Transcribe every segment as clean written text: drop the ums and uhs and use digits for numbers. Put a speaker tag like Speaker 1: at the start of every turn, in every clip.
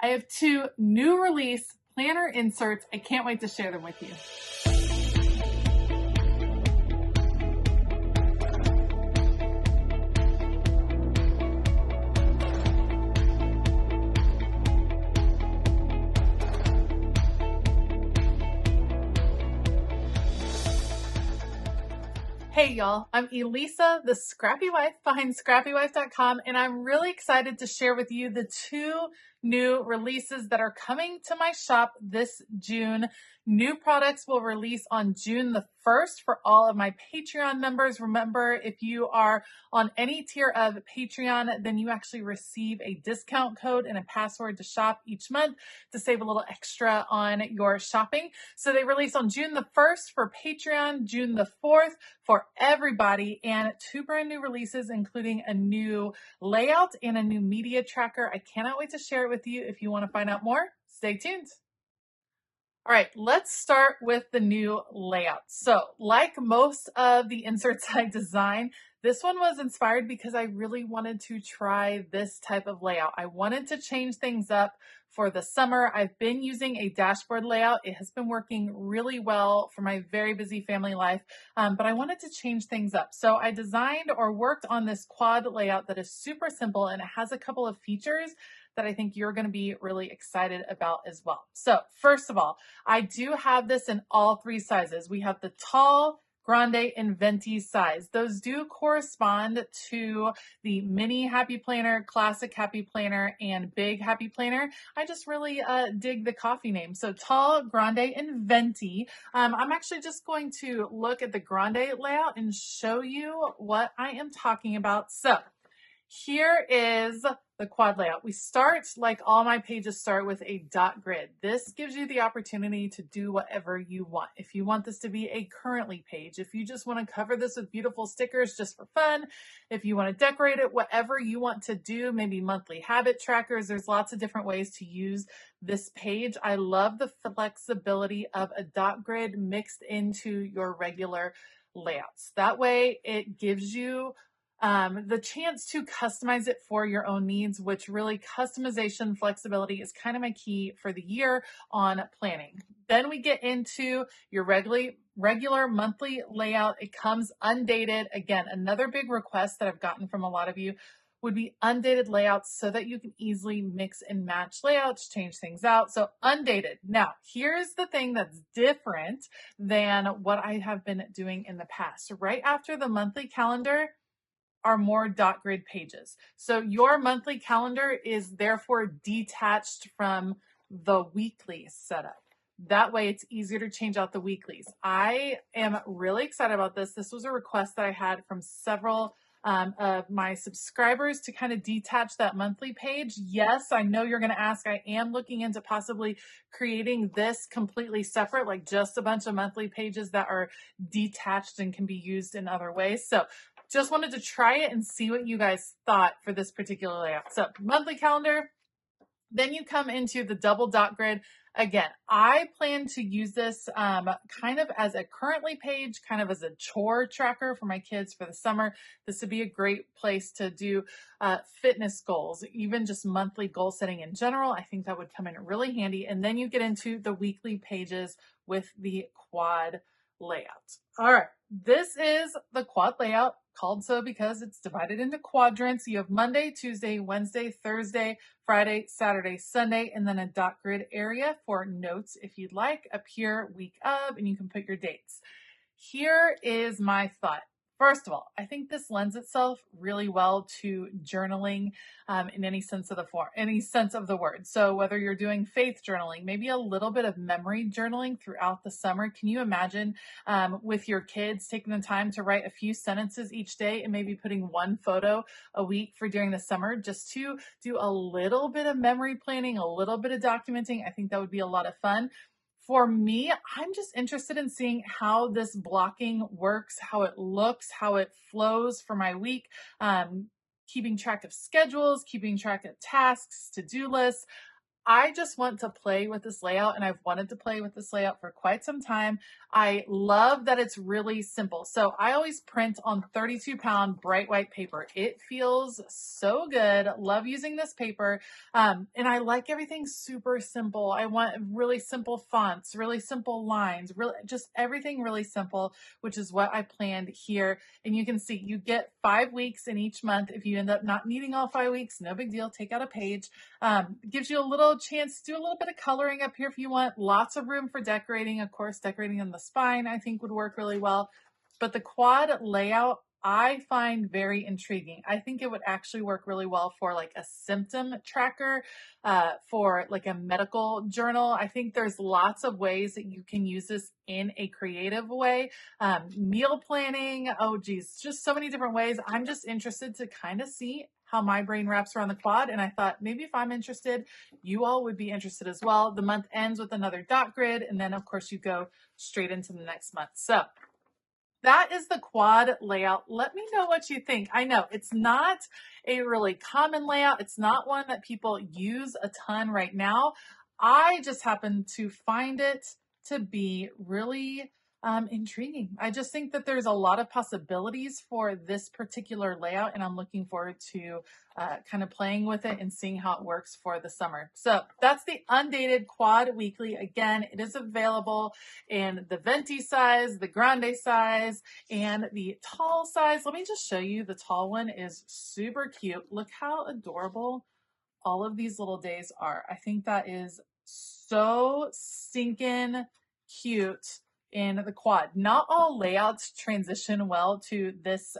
Speaker 1: I have two new release planner inserts. I can't wait to share them with you. Hey y'all, I'm Elisa, the Scrappy Wife behind ScrappyWife.com, and I'm really excited to share with you the two new releases that are coming to my shop this June. New products will release on June the 1st for all of my Patreon members. Remember, if you are on any tier of Patreon, then you actually receive a discount code and a password to shop each month to save a little extra on your shopping. So they release on June the 1st for Patreon, June the 4th for everybody, and two brand new releases, including a new layout and a new media tracker. I cannot wait to share it with you. If you want to find out more, stay tuned. All right, let's start with the new layout. So like most of the inserts I design, this one was inspired because I really wanted to try this type of layout. I wanted to change things up for the summer. I've been using a dashboard layout. It has been working really well for my very busy family life, but I wanted to change things up. So I designed or worked on this quad layout that is super simple, and it has a couple of features that I think you're going to be really excited about as well. So first of all, I do have this in all three sizes. We have the tall, grande, and venti size. Those do correspond to the mini happy planner, classic happy planner, and big happy planner. I just really dig the coffee name. So tall, grande, and venti. I'm actually just going to look at the grande layout and show you what I am talking about. So here is the quad layout. We start, like all my pages start, with a dot grid. This gives you the opportunity to do whatever you want. If you want this to be a currently page, if you just want to cover this with beautiful stickers just for fun, if you want to decorate it, whatever you want to do, maybe monthly habit trackers, there's lots of different ways to use this page. I love the flexibility of a dot grid mixed into your regular layouts. That way it gives you the chance to customize it for your own needs, which really customization flexibility is kind of my key for the year on planning. Then we get into your regular monthly layout. It comes undated. Again, another big request that I've gotten from a lot of you would be undated layouts so that you can easily mix and match layouts, change things out. So undated. Now, here's the thing that's different than what I have been doing in the past. Right after the monthly calendar are more dot grid pages. So your monthly calendar is therefore detached from the weekly setup. That way it's easier to change out the weeklies. I am really excited about this. This was a request that I had from several of my subscribers to kind of detach that monthly page. Yes, I know you're going to ask. I am looking into possibly creating this completely separate, like just a bunch of monthly pages that are detached and can be used in other ways. So just wanted to try it and see what you guys thought for this particular layout. So monthly calendar, then you come into the double dot grid. Again, I plan to use this kind of as a currently page, kind of as a chore tracker for my kids for the summer. This would be a great place to do fitness goals, even just monthly goal setting in general. I think that would come in really handy. And then you get into the weekly pages with the quad layout. All right, this is the quad layout, called so because it's divided into quadrants. You have Monday, Tuesday, Wednesday, Thursday, Friday, Saturday, Sunday, and then a dot grid area for notes if you'd like, up here, week of, and you can put your dates. Here is my thought. First of all, I think this lends itself really well to journaling in any sense of the word. So whether you're doing faith journaling, maybe a little bit of memory journaling throughout the summer. Can you imagine with your kids taking the time to write a few sentences each day and maybe putting one photo a week for during the summer just to do a little bit of memory planning, a little bit of documenting? I think that would be a lot of fun. For me, I'm just interested in seeing how this blocking works, how it looks, how it flows for my week, keeping track of schedules, keeping track of tasks, to-do lists. I just want to play with this layout, and I've wanted to play with this layout for quite some time. I love that it's really simple. So I always print on 32-pound bright white paper. It feels so good. Love using this paper. And I like everything super simple. I want really simple fonts, really simple lines, really just everything really simple, which is what I planned here. And you can see you get 5 weeks in each month. If you end up not needing all 5 weeks, no big deal. Take out a page. Gives you a little chance to do a little bit of coloring up here if you want. Lots of room for decorating. Of course, decorating on the spine I think would work really well. But the quad layout I find very intriguing. I think it would actually work really well for like a symptom tracker, for like a medical journal. I think there's lots of ways that you can use this in a creative way. Meal planning, oh geez, just so many different ways. I'm just interested to kind of see how my brain wraps around the quad. And I thought maybe if I'm interested, you all would be interested as well. The month ends with another dot grid. And then of course you go straight into the next month. So that is the quad layout. Let me know what you think. I know it's not a really common layout. It's not one that people use a ton right now. I just happen to find it to be really intriguing. I just think that there's a lot of possibilities for this particular layout, and I'm looking forward to kind of playing with it and seeing how it works for the summer. So that's the Undated Quad Weekly. Again, it is available in the venti size, the grande size, and the tall size. Let me just show you. The tall one is super cute. Look how adorable all of these little days are. I think that is so stinking cute in the quad. Not all layouts transition well to this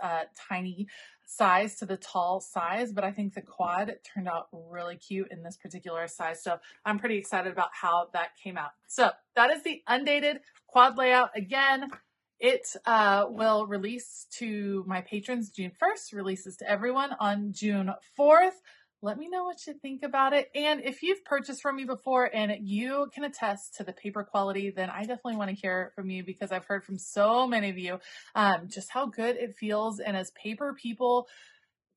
Speaker 1: tiny size, to the tall size, but I think the quad turned out really cute in this particular size. So I'm pretty excited about how that came out. So that is the Undated Quad layout. Again, it will release to my patrons June 1st, releases to everyone on June 4th. Let me know what you think about it. And if you've purchased from me before and you can attest to the paper quality, then I definitely want to hear from you, because I've heard from so many of you just how good it feels. And as paper people,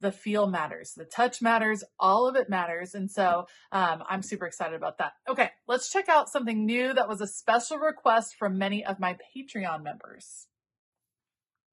Speaker 1: the feel matters, the touch matters, all of it matters. And so I'm super excited about that. Okay, let's check out something new that was a special request from many of my Patreon members.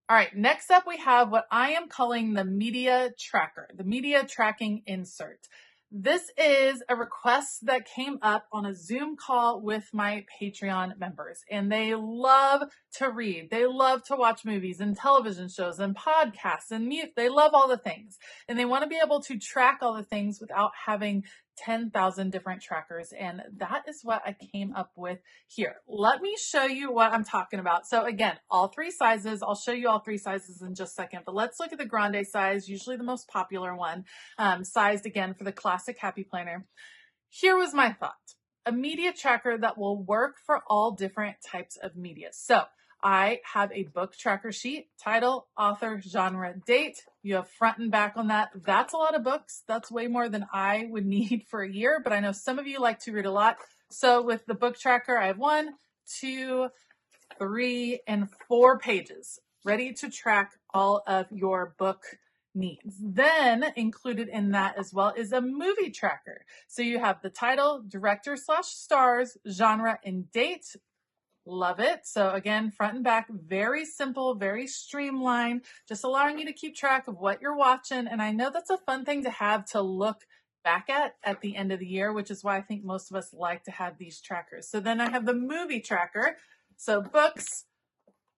Speaker 1: All right, next up we have what I am calling the media tracker, the media tracking insert. This is a request that came up on a Zoom call with my Patreon members, and they love to read. They love to watch movies and television shows and podcasts and mute. They love all the things, and they want to be able to track all the things without having 10,000 different trackers. And that is what I came up with here. Let me show you what I'm talking about. So again, all 3 sizes. I'll show you all 3 sizes in just a second, but let's look at the grande size, usually the most popular one, sized again for the classic happy planner. Here was my thought: a media tracker that will work for all different types of media. So I have a book tracker sheet, title, author, genre, date. You have front and back on that. That's a lot of books. That's way more than I would need for a year, but I know some of you like to read a lot. So with the book tracker, I have 1, 2, 3, and 4 pages ready to track all of your book needs. Then included in that as well is a movie tracker. So you have the title, director/stars, genre, and date. Love it. So again, front and back, very simple, very streamlined, just allowing you to keep track of what you're watching. And I know that's a fun thing to have to look back at the end of the year, which is why I think most of us like to have these trackers. So then I have the movie tracker. So books,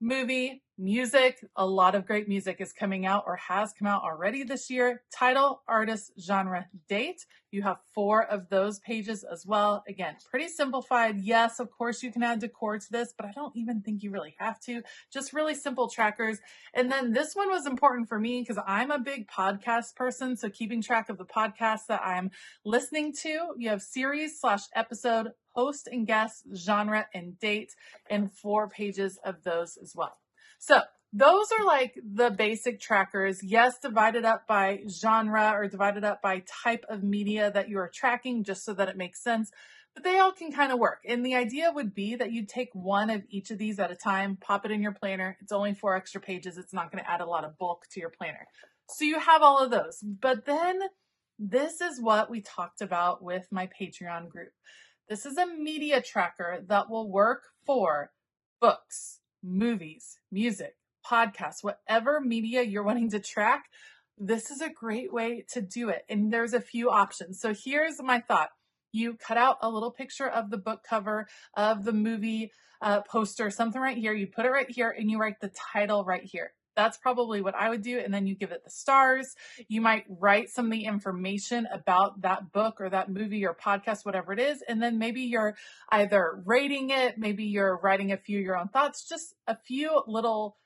Speaker 1: movie, music. A lot of great music is coming out or has come out already this year. Title, artist, genre, date. You have 4 of those pages as well. Again, pretty simplified. Yes, of course you can add decor to this, but I don't even think you really have to. Just really simple trackers. And then this one was important for me because I'm a big podcast person. So keeping track of the podcasts that I'm listening to, you have series/episode, host and guest, genre, and date, and 4 pages of those as well. So those are like the basic trackers. Yes, divided up by genre or divided up by type of media that you are tracking, just so that it makes sense. But they all can kind of work. And the idea would be that you take one of each of these at a time, pop it in your planner. It's only 4 extra pages. It's not going to add a lot of bulk to your planner. So you have all of those. But then This is what we talked about with my Patreon group. This is a media tracker that will work for books, movies, music, podcasts, whatever media you're wanting to track. This is a great way to do it. And there's a few options. So here's my thought. You cut out a little picture of the book cover of the movie poster, something right here. You put it right here and you write the title right here. That's probably what I would do. And then you give it the stars. You might write some of the information about that book or that movie or podcast, whatever it is. And then maybe you're either rating it, maybe you're writing a few of your own thoughts, just a few little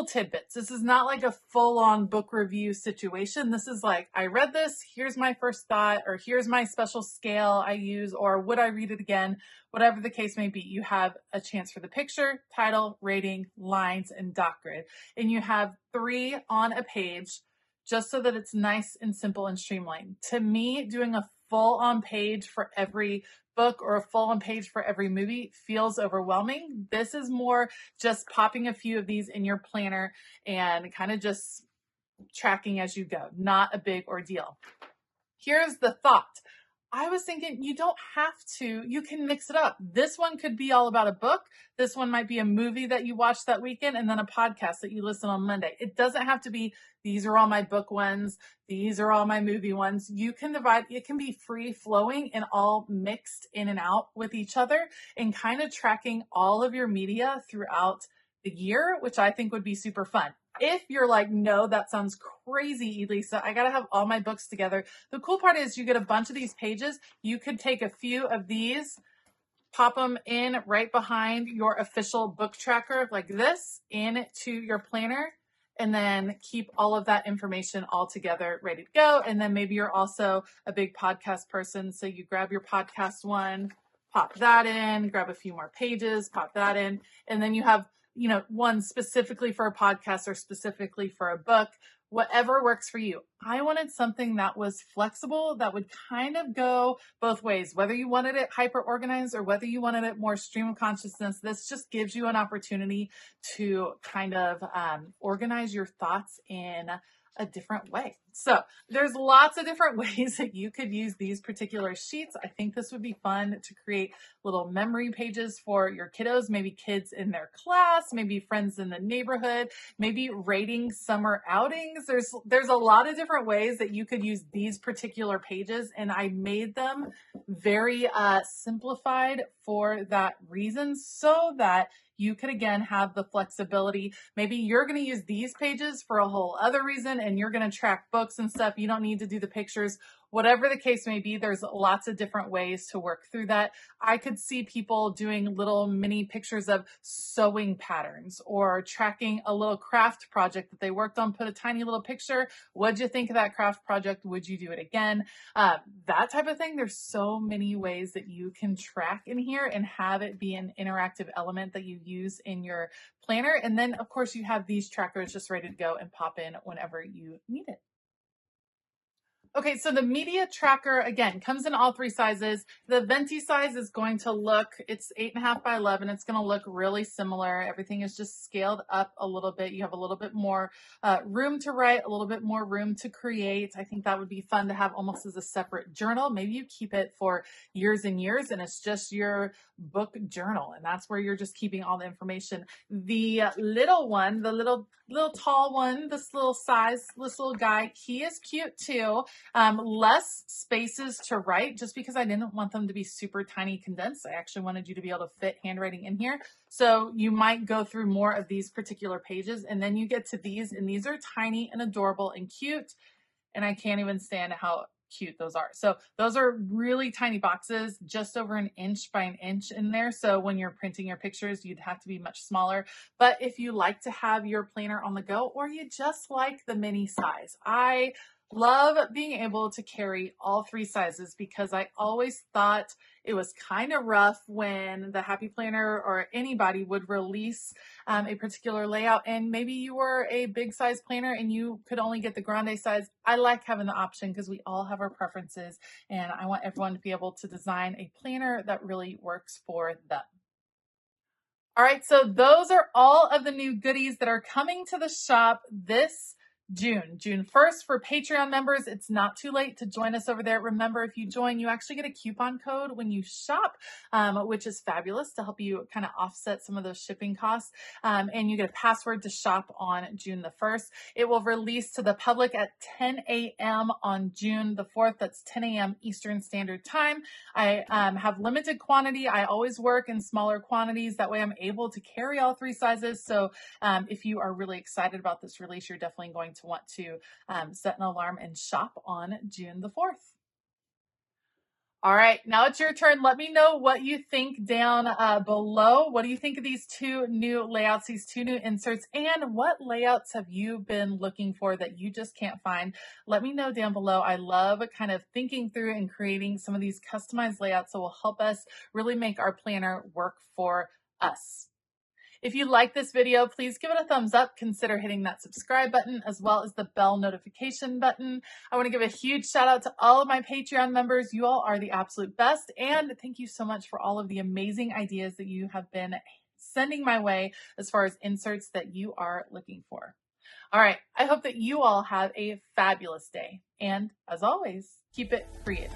Speaker 1: tidbits. This is not like a full-on book review situation. This is like, I read this, here's my first thought, or here's my special scale I use, or would I read it again? Whatever the case may be, you have a chance for the picture, title, rating, lines, and dot grid. And you have 3 on a page just so that it's nice and simple and streamlined. To me, doing a full-on page for every book or a full-on page for every movie feels overwhelming. This is more just popping a few of these in your planner and kind of just tracking as you go. Not a big ordeal. Here's the thought. I was thinking you don't have to, you can mix it up. This one could be all about a book. This one might be a movie that you watch that weekend and then a podcast that you listen on Monday. It doesn't have to be, these are all my book ones. These are all my movie ones. You can divide, it can be free flowing and all mixed in and out with each other and kind of tracking all of your media throughout the year, which I think would be super fun. If you're like, no, that sounds crazy, Elisa, I got to have all my books together. The cool part is you get a bunch of these pages. You could take a few of these, pop them in right behind your official book tracker like this into your planner, and then keep all of that information all together ready to go. And then maybe you're also a big podcast person. So you grab your podcast one, pop that in, grab a few more pages, pop that in, and then you have one specifically for a podcast or specifically for a book, whatever works for you. I wanted something that was flexible, that would kind of go both ways, whether you wanted it hyper organized or whether you wanted it more stream of consciousness. This just gives you an opportunity to kind of organize your thoughts in a different way. So there's lots of different ways that you could use these particular sheets. I think this would be fun to create little memory pages for your kiddos, maybe kids in their class, maybe friends in the neighborhood, maybe rating summer outings. There's a lot of different ways that you could use these particular pages, and I made them very simplified for that reason so that you could again have the flexibility. Maybe you're going to use these pages for a whole other reason and you're going to track books and stuff. You don't need to do the pictures. Whatever the case may be, there's lots of different ways to work through that. I could see people doing little mini pictures of sewing patterns or tracking a little craft project that they worked on, put a tiny little picture. What'd you think of that craft project? Would you do it again? That type of thing. There's so many ways that you can track in here and have it be an interactive element that you use in your planner. And then of course you have these trackers just ready to go and pop in whenever you need it. Okay, so the media tracker, again, comes in all 3 sizes. The venti size is going to look, it's 8.5 by 11. It's going to look really similar. Everything is just scaled up a little bit. You have a little bit more room to write, a little bit more room to create. I think that would be fun to have almost as a separate journal. Maybe you keep it for years and years and it's just your book journal. And that's where you're just keeping all the information. The little one, the little tall one, this little size, this little guy, he is cute too. Less spaces to write just because I didn't want them to be super tiny condensed. I actually wanted you to be able to fit handwriting in here. So you might go through more of these particular pages and then you get to these, and these are tiny and adorable and cute. And I can't even stand how cute those are. So those are really tiny boxes, just over 1 inch by 1 inch in there. So when you're printing your pictures, you'd have to be much smaller. But if you like to have your planner on the go, or you just like the mini size, I love being able to carry all 3 sizes because I always thought it was kind of rough when the Happy Planner or anybody would release a particular layout, and maybe you were a big size planner and you could only get the grande size. I like having the option because we all have our preferences, and I want everyone to be able to design a planner that really works for them. All right, so those are all of the new goodies that are coming to the shop this June 1st for Patreon members. It's not too late to join us over there. Remember, if you join, you actually get a coupon code when you shop, which is fabulous to help you kind of offset some of those shipping costs. And you get a password to shop on June the 1st. It will release to the public at 10 a.m. on June the 4th. That's 10 a.m. Eastern Standard Time. I have limited quantity. I always work in smaller quantities. That way I'm able to carry all 3 sizes. So if you are really excited about this release, you're definitely going to want to set an alarm and shop on June the 4th. All right, now it's your turn. Let me know what you think down below. What do you think of these 2 new layouts, these 2 new inserts, and what layouts have you been looking for that you just can't find? Let me know down below. I love kind of thinking through and creating some of these customized layouts that will help us really make our planner work for us. If you like this video, please give it a thumbs up. Consider hitting that subscribe button as well as the bell notification button. I want to give a huge shout out to all of my Patreon members. You all are the absolute best. And thank you so much for all of the amazing ideas that you have been sending my way as far as inserts that you are looking for. All right. I hope that you all have a fabulous day. And as always, keep it creative.